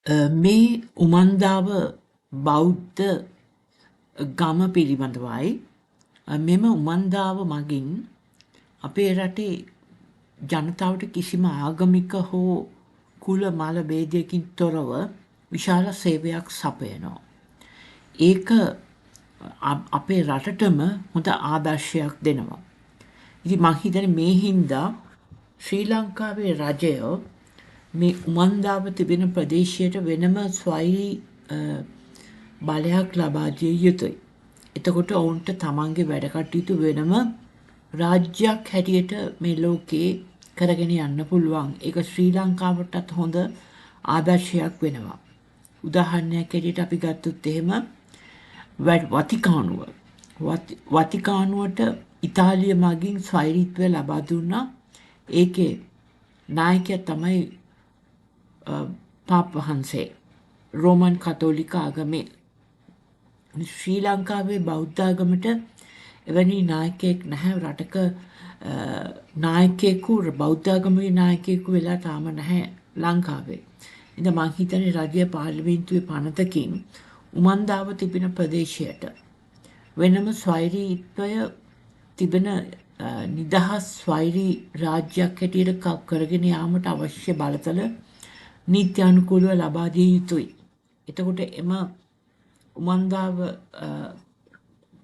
මේ උමන්දාව බෞද්ධ ගම පිළිබඳවයි. මෙම උමන්දාව මගින් අපේ රටේ ජනතාවට කිසිම ආගමික හෝ කුල මල ભેදයකින් තොරව විශාල සේවයක් සපයනවා. ඒක අපේ රටටම හොඳ ආදර්ශයක් දෙනවා. ඉතින් මං හිතන්නේ මේ හින්දා ශ්‍රී ලංකාවේ රජය මේ උමන්දාව තිබෙන ප්‍රදේශයට වෙනම ස්වෛරී බලයක් ලබා දිය යුතුයි. එතකොට ඔවුන්ට තමන්ගේ වැඩ කටයුතු වෙනම රාජ්‍යයක් හැටියට මේ ලෝකේ කරගෙන යන්න පුළුවන්. ඒක ශ්‍රී ලංකාවටත් හොඳ ආදර්ශයක් වෙනවා. උදාහරණයක් හැටියට අපි ගත්තොත් එහෙම වතිකානුව. වතිකානුවට ඉතාලිය මගින් ස්වෛරීත්වය ලබා දුන්නා. ඒකේ නායකයා තමයි පාප් වහන්සේ රෝමන් කතෝලික ආගමේ. ශ්‍රී ලංකාවේ බෞද්ධ ආගමට එවැනි නායකයෙක් නැහැ. රටක නායකයෙකු බෞද්ධ ආගමේ නායකයෙකු වෙලා තාම නැහැ ලංකාවේ. ඉතින් මං හිතන්නේ රජයේ පාර්ලිමේන්තුවේ පනතකින් උමන්දාව තිබෙන ප්‍රදේශයට වෙනම ස්වෛරීත්වය තිබෙන නිදහස් ස්වෛරී රාජ්‍යයක් හැටියට කරගෙන යාමට අවශ්‍ය බලතල නීත්‍යානුකූලව ලබා දිය යුතුයි. එතකොට එම උමන්දාව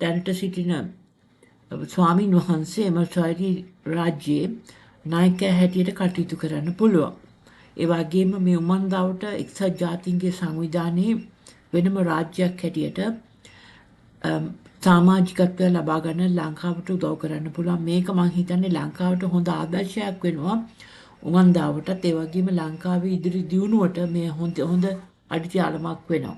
දැනට සිටින ස්වාමීන් වහන්සේ එම ස්වෛරී රාජ්‍යයේ නායකයා හැටියට කටයුතු කරන්න පුළුවන්. ඒ වගේම මේ උමන්දාවට එක්සත් ජාතීන්ගේ සංවිධානයේ වෙනම රාජ්‍යයක් හැටියට සමාජිකත්වය ලබා ගන්න ලංකාවට උදව් කරන්න පුළුවන්. මේක මම හිතන්නේ ලංකාවට හොඳ ආදර්ශයක් වෙනවා උමන්දාවටත්. ඒ වගේම ලංකාවේ ඉදිරි දියුණුවට මේ හොඳ අඩිතාලමක් වෙනවා.